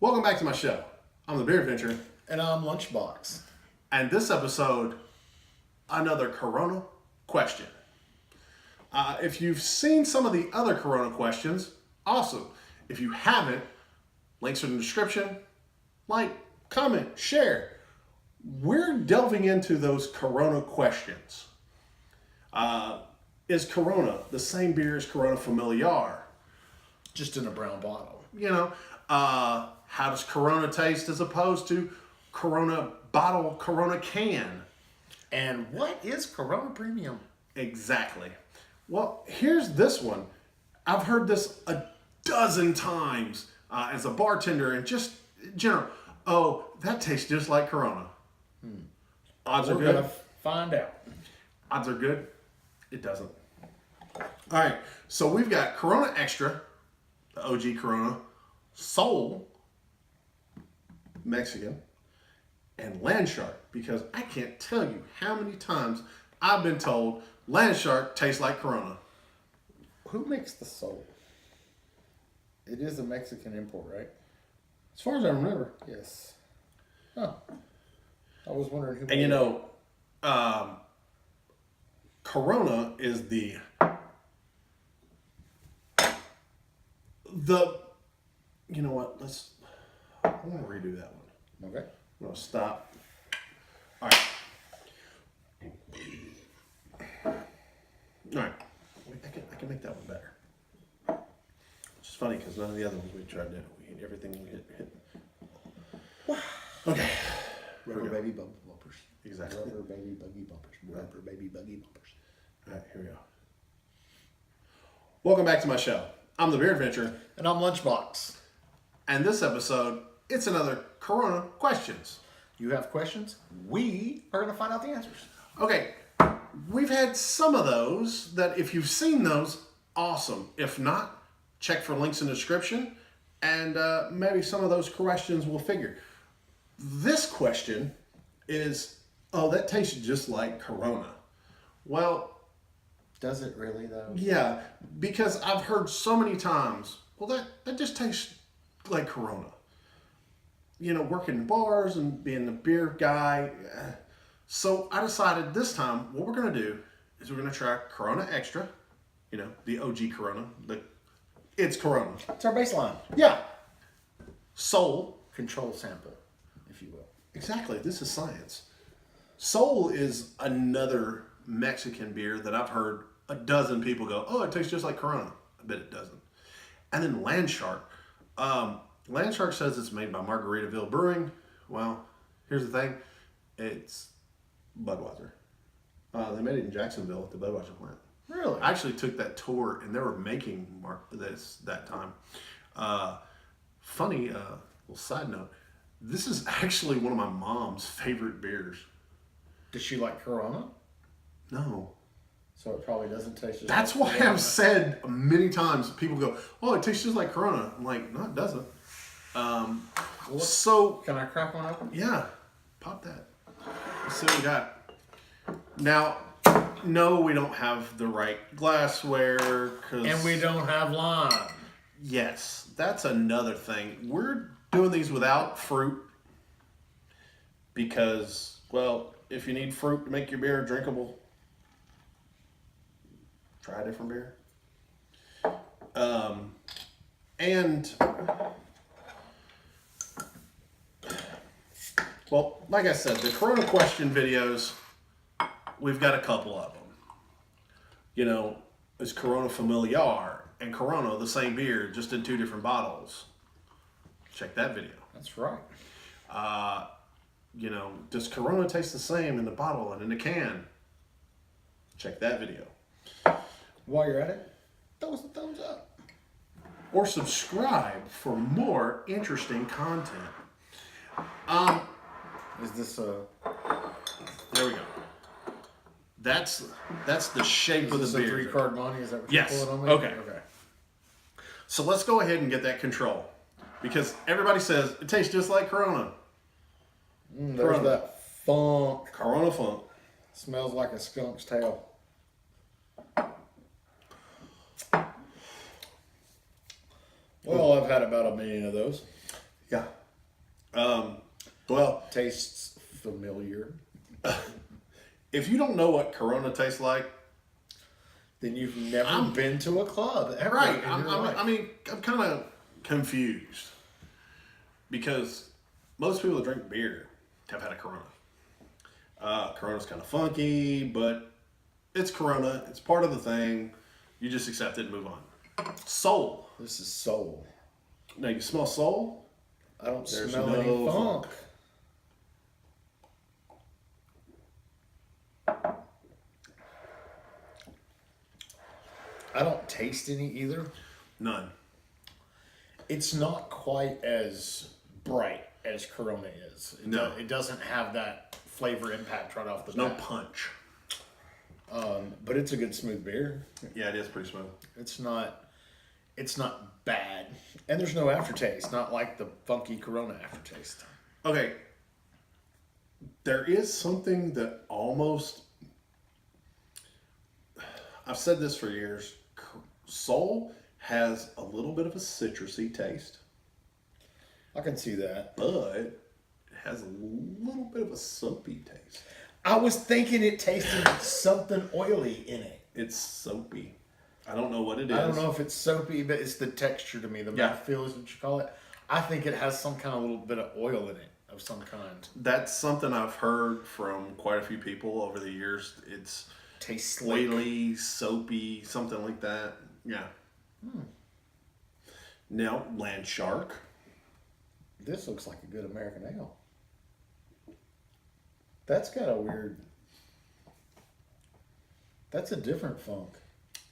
Welcome back to my show. I'm the Beer Adventure. And I'm Lunchbox. And this episode, another Corona question. If you've seen some of the other Corona questions, awesome. If you haven't, links are in the description. Like, comment, share. We're delving into those Corona questions. Is Corona the same beer as Corona Familiar? Just in a brown bottle. You know, how does Corona taste as opposed to Corona bottle, Corona can? And what is Corona Premium? Exactly. Well, here's this one. I've heard this a dozen times as a bartender and just in general. Oh, that tastes just like Corona. Odds are We're good. gonna find out. Odds are good. It doesn't. All right. So we've got Corona Extra, the OG Corona, Soul, Mexican, and Landshark, because I can't tell you how many times I've been told Landshark tastes like Corona. Who makes the Soul? It is a Mexican import, right? As far as I remember, yes. Huh. I was wondering who. And you know, Corona is the you know what? I want to redo that one. Okay. I'm gonna stop. All right. All right. I can make that one better. Which is funny because none of the other ones we tried to. We hit everything we hit. Okay. Rubber baby bumper bumpers. Exactly. Rubber baby buggy bumpers. Rubber baby buggy bumpers. All right. Here we go. Welcome back to my show. I'm the Beer Adventure, And I'm Lunchbox. and this episode it's another Corona questions. You have questions? We are gonna find out the answers. Okay, we've had some of those that if you've seen those, awesome. If not, check for links in the description and maybe some of those questions will figure. This question is, oh, that tastes just like Corona. Well, Does it really though? yeah, because I've heard so many times, well, that just tastes like Corona. You know, working in bars and being a beer guy. So I decided this time what we're going to do is we're going to try Corona Extra, you know, the OG Corona. It's Corona. It's our baseline. Yeah. Soul. Control sample, if you will. Exactly. This is science. Soul is another Mexican beer that I've heard a dozen people go, oh, it tastes just like Corona. I bet it doesn't. And then Landshark. Landshark says it's made by Margaritaville Brewing. Well, here's the thing. It's Budweiser. They made it in Jacksonville at the Budweiser plant. Really? I actually took that tour and they were making this that time. Funny little side note. This is actually one of my mom's favorite beers. Does she like Corona? No. So it probably doesn't taste just That's like why Corona. I've said many times, people go, oh, it tastes just like Corona. I'm like, no, it doesn't. So, Can I crack one open? yeah, pop that. Let's see what we got. Now, no, we don't have the right glassware. And we don't have lime. Yes, that's another thing. We're doing these without fruit because, well, if you need fruit to make your beer drinkable, try a different beer. And, well, like I said, the Corona question videos, we've got a couple of them. You know, is Corona Familiar and Corona the same beer, just in two different bottles? Check that video. That's right. You know, does Corona taste the same in the bottle and in the can? Check that video. While you're at it, throw us a thumbs up. Or subscribe for more interesting content. Is this a... There we go. That's the shape of Is the this a beer. 3-card money? Is that what Yes. you're pulling on me? Okay. Okay. So let's go ahead and get that control. Because everybody says it tastes just like Corona. There's Corona. that funk. Corona Funk. Smells like a skunk's tail. Well, I've had about a million of those. Yeah. Well, Tastes familiar. if you don't know what Corona tastes like, Then you've never been to a club ever right? in your life. I'm kind of confused because most people that drink beer have had a Corona. Corona's kind of funky, but it's Corona. It's part of the thing. You just accept it and move on. Soul. This is soul. Now you smell soul. I don't There's smell no any funk. I don't taste any either. None. It's not quite as bright as Corona is. It doesn't have that flavor impact right off the No bat. punch. But it's a good smooth beer. Yeah, it is pretty smooth. It's not bad. And there's no aftertaste, not like the funky Corona aftertaste. Okay. There is something that almost, I've said this for years, Soul has a little bit of a citrusy taste, I can see that. but it has a little bit of a soapy taste. I was thinking it tasted something oily in it. It's soapy. I don't know what it is. I don't know if it's soapy, but it's the texture to me. The mouthfeel is what you call it. I think it has some kind of little bit of oil in it of some kind. That's something I've heard from quite a few people over the years. It's Tastes like oily, soapy, something like that. Yeah. Now, Landshark. this looks like a good American ale. That's got a weird. That's a different funk.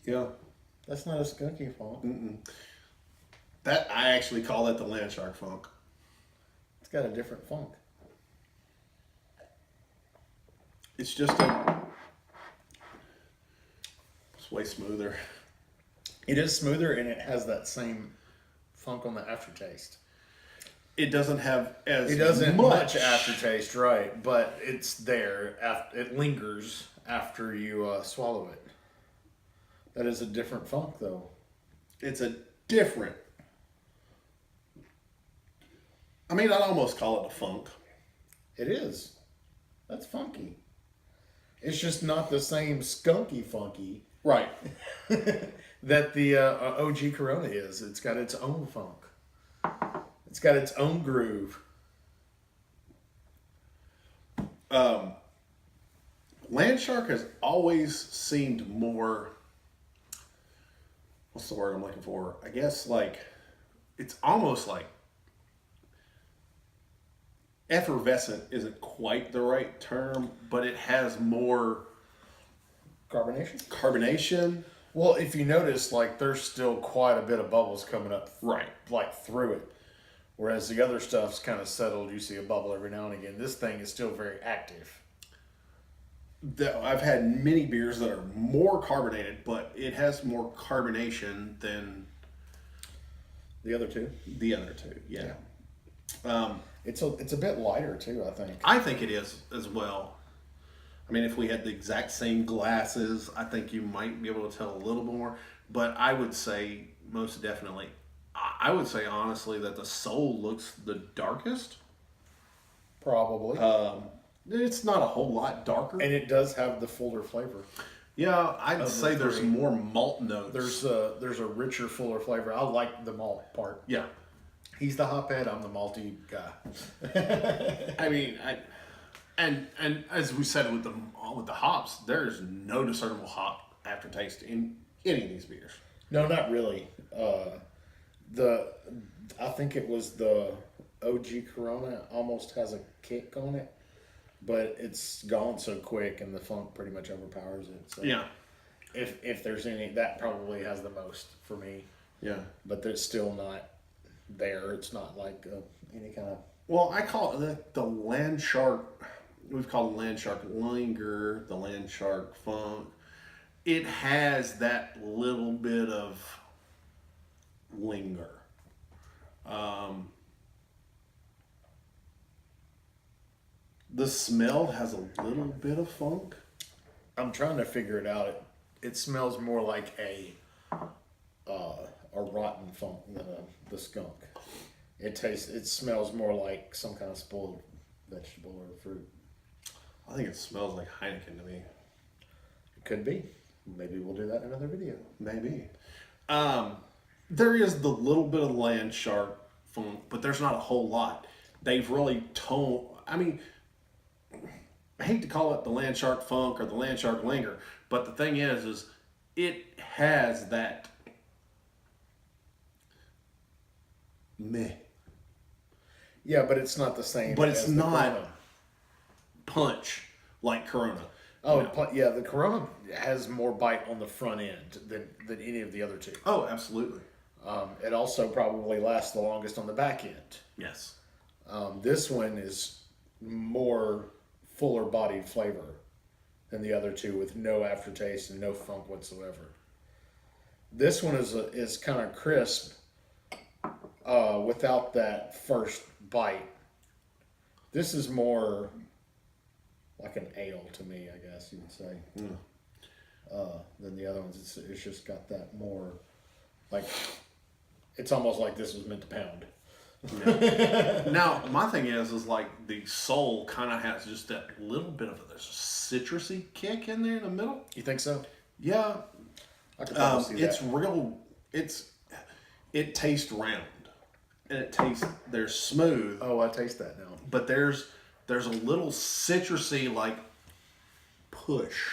Yeah. That's not a skunky funk. That I actually call that the Landshark funk. It's got a different funk. It's way smoother. It is smoother and it has that same funk on the aftertaste. It doesn't have as It doesn't much much aftertaste, right? But it's there. It lingers after you swallow it. That is a different funk, though. It's a different. I mean, I'd almost call it a funk. It is. That's funky. It's just not the same skunky funky Right. that the OG Corona is. It's got its own funk. It's got its own groove. Landshark has always seemed more. What's the word I'm looking for? I guess like it's almost like effervescent isn't quite the right term, but it has more Carbonation? carbonation. Well, if you notice, like, there's still quite a bit of bubbles coming up, Right. like, through it. Whereas the other stuff's kind of settled. You see a bubble every now and again. This thing is still very active. I've had many beers that are more carbonated, but it has more carbonation than The other two? the other two. Yeah. It's a bit lighter, too, I think. I think it is as well. I mean, if we had the exact same glasses, I think you might be able to tell a little more. But I would say most definitely, I would say honestly that the Soul looks the darkest. Probably. It's not a whole lot darker. And it does have the fuller flavor. Yeah, I'd Of the say there's three. more malt notes. There's a richer, fuller flavor. I like the malt part. Yeah. He's the hophead. I'm the malty guy. I mean, and as we said with the hops, there's no discernible hop aftertaste in any of these beers. No, not really. I think it was the OG Corona almost has a kick on it, but it's gone so quick and the funk pretty much overpowers it. So Yeah. If there's any, that probably has the most for me. Yeah. But it's still not there. It's not like any kind of. Well, I call it the Landshark. We've called it Landshark Linger, the Landshark Funk. It has that little bit of linger. The smell has a little bit of funk. I'm trying to figure it out. It smells more like a rotten funk than the skunk. It smells more like some kind of spoiled vegetable or fruit. I think it smells like Heineken to me. It could be. Maybe we'll do that in another video. Maybe. There is the little bit of Landshark funk, but there's not a whole lot. They've really toned. I mean, I hate to call it the Landshark funk or the Landshark linger, but the thing is it has that meh. Yeah, but it's not the same. But it's as the not Corona. punch like Corona. Oh, No. yeah, the Corona has more bite on the front end than any of the other two. Oh, absolutely. It also probably lasts the longest on the back end. Yes. This one is more fuller bodied flavor than the other two, with no aftertaste and no funk whatsoever. This one is kind of crisp without that first bite. This is more like an ale to me, I guess you would say, than the other ones. It's just got that more, like, it's almost like this was meant to pound. Yeah. Now, my thing is like the soul kind of has just that little bit of there's a citrusy kick in there in the middle. You think so? Yeah. I could probably see that. It's real. It tastes round, and it tastes. They're smooth. Oh, I taste that now. But there's a little citrusy like push,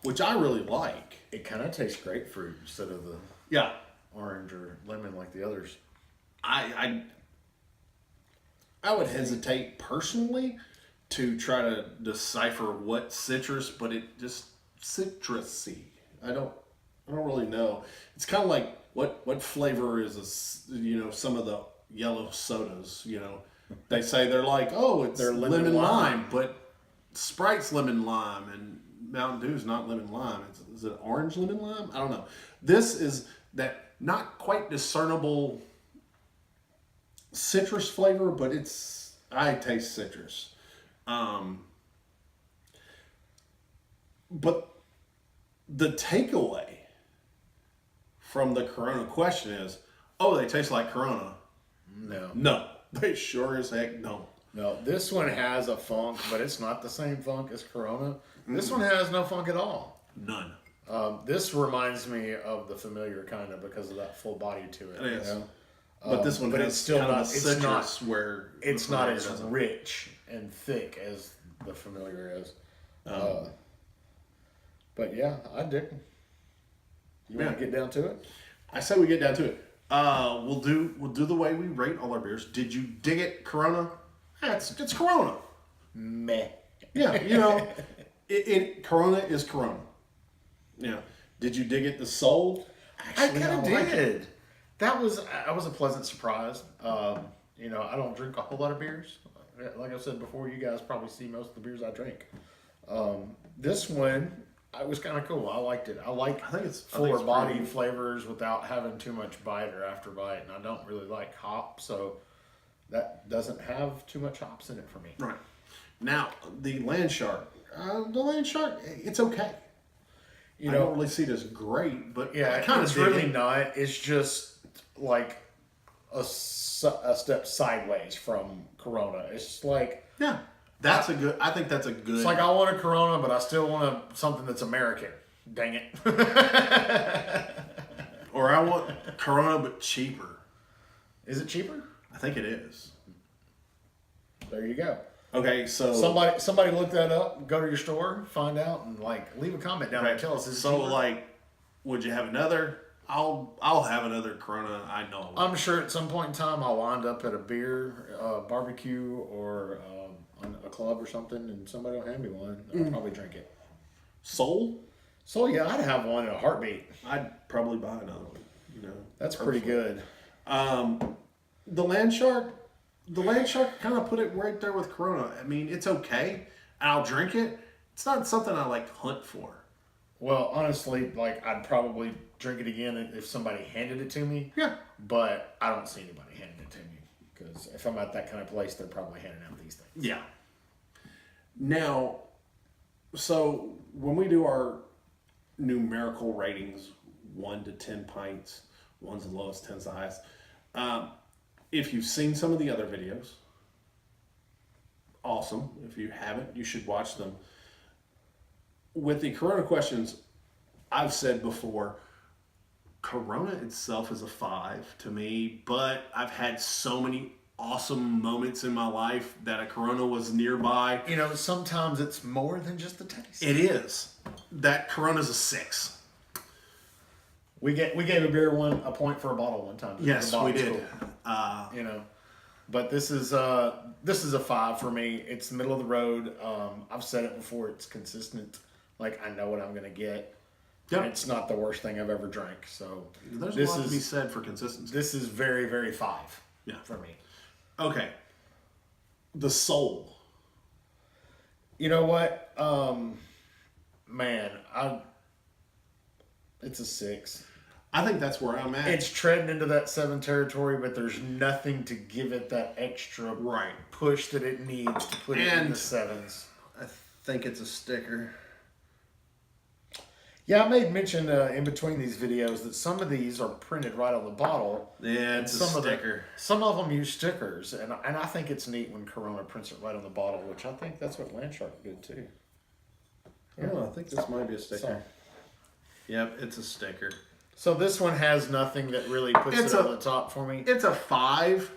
which I really like. It kind of tastes grapefruit instead of the Yeah. orange or lemon like the others. I would hesitate personally to try to decipher what citrus, but it just citrusy. I don't really know. It's kind of like what flavor is some of the yellow sodas. They say they're like, oh, they're lemon lime, but Sprite's lemon lime and Mountain Dew's not lemon lime. Is it orange lemon lime? I don't know. This is that not quite discernible citrus flavor, but I taste citrus. But the takeaway from the Corona question is, oh, they taste like Corona. No, they sure as heck don't. No, this one has a funk, but it's not the same funk as Corona. This one has no funk at all. None. This reminds me of the familiar kind of because of that full body to it. It is. You know? But this one but has it's still kind not. of a It's citrus not. where It's the not Familiar as doesn't. rich and thick as the familiar is. But yeah, I dig them. You want to get down to it? I say we get down to it. We'll do the way we rate all our beers. Did you dig it, Corona? Yeah, it's Corona. Meh. Yeah, Corona is Corona. Yeah. Did you dig it, the Soul? Actually, I kind of like it. did. That was a pleasant surprise. I don't drink a whole lot of beers. Like I said before, you guys probably see most of the beers I drink. This one, it was kind of cool. I liked it. I think it's fuller body flavors without having too much bite or after bite, and I don't really like hop, so that doesn't have too much hops in it for me. Right. Now, the Landshark. It's okay. I don't really see it as great, but Yeah, it's really not. It's just like a step sideways from Corona. It's just like, yeah, I think that's a good. it's like I want a Corona, but I still want something that's American. Dang it. Or I want Corona but cheaper. Is it cheaper? I think it is. There you go. Okay, so Somebody look that up. Go to your store, find out, and leave a comment down there. And tell us. Is it so cheaper? would you have another? I'll have another Corona. I know. I'm sure at some point in time I'll wind up at a beer barbecue or on a club or something, and somebody will hand me one. I'll probably drink it. Soul? So yeah, I'd have one in a heartbeat. I'd probably buy another one. That's pretty good. The Landshark kind of put it right there with Corona. I mean, it's okay. I'll drink it. It's not something I like hunt for. Well, honestly, I'd probably drink it again if somebody handed it to me. Yeah. But I don't see anybody handing it to me because if I'm at that kind of place, they're probably handing out these things. Yeah. Now, so when we do our numerical ratings, 1 to 10 pints, 1's the lowest, 10's the highest. if you've seen some of the other videos, awesome. If you haven't, you should watch them. With the Corona questions, I've said before, Corona itself is a 5 to me, but I've had so many awesome moments in my life that a Corona was nearby. You know, sometimes it's more than just the taste. It is. That Corona's a 6. We gave a beer a point for a bottle one time. Yes, we did. You know, but this is a 5 for me. It's middle of the road. I've said it before. It's consistent. Like, I know what I'm going to get. Yep. And it's not the worst thing I've ever drank. So there's a lot to be said for consistency. This is very, very 5 for me. Okay. The soul. You know what? Man, it's a 6. I think that's where I'm at. It's treading into that 7 territory, but there's nothing to give it that extra push that it needs to put it in the 7s. I think it's a sticker. Yeah, I made mention in between these videos that some of these are printed right on the bottle. Yeah, it's a sticker. Some of them use stickers, and I think it's neat when Corona prints it right on the bottle, which I think that's what Landshark did too. Yeah. Oh, I think this might be a sticker. Yep, it's a sticker. So this one has nothing that really puts it on the top for me. It's a 5.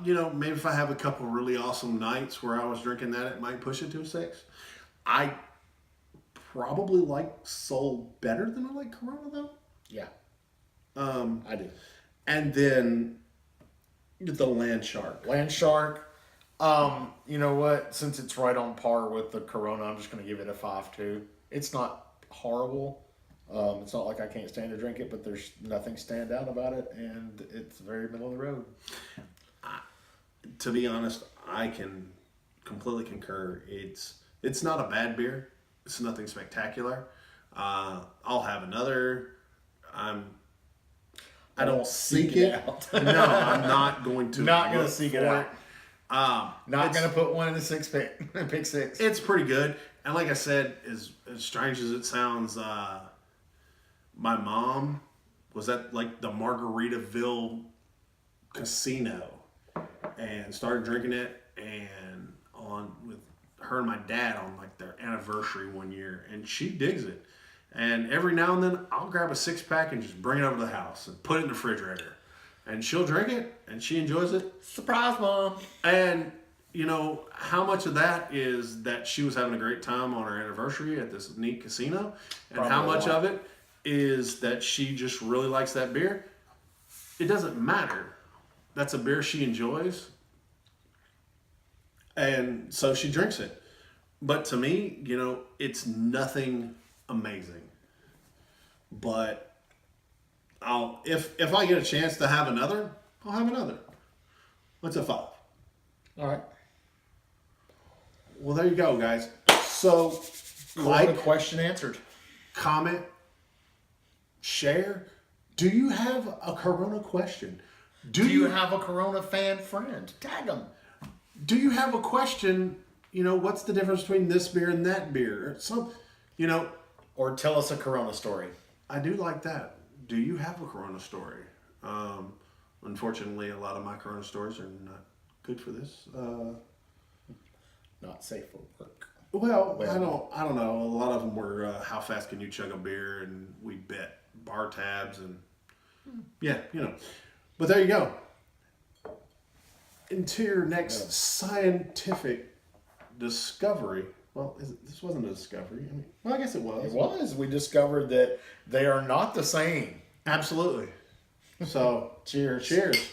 You know, maybe if I have a couple really awesome nights where I was drinking that, it might push it to a 6. I probably like Soul better than I like Corona, though. Yeah. I do. And then the Landshark. Landshark. You know what? Since it's right on par with the Corona, I'm just going to give it a 5 too. It's not horrible. It's not like I can't stand to drink it, but there's nothing stand out about it, and it's very middle of the road. To be honest, I can completely concur. It's not a bad beer. It's nothing spectacular. I'll have another. I don't seek it out. No, I'm not going to. Not going to seek it out. Not going to put one in the 6-pack. Pick 6. It's pretty good. And like I said, as strange as it sounds, my mom was at like the Margaritaville casino and started drinking it, and with her and my dad on like their anniversary one year, and she digs it. And every now and then I'll grab a 6-pack and just bring it over to the house and put it in the refrigerator, and she'll drink it and she enjoys it. Surprise, Mom. And you know how much of that is that she was having a great time on her anniversary at this neat casino, and Probably how much of it is that she just really likes that beer. It doesn't matter. That's a beer she enjoys, and so she drinks it. But to me, you know, it's nothing amazing. But if I get a chance to have another, I'll have another. What's a 5? All right. Well, there you go, guys. So, Like, question answered. comment, share. Do you have a Corona question? Do you have a Corona fan friend? Tag them. Do you have a question? You know, what's the difference between this beer and that beer? You know, or tell us a Corona story. I do like that. Do you have a Corona story? Unfortunately, a lot of my Corona stories are not good for this. Not safe for work. Well, I don't know. A lot of them were how fast can you chug a beer, and we bet bar tabs, and yeah, you know. But there you go. Into your next scientific discovery. Well, this wasn't a discovery. I mean, well, I guess it was. It was. We discovered that they are not the same. Absolutely. So, Cheers. Cheers.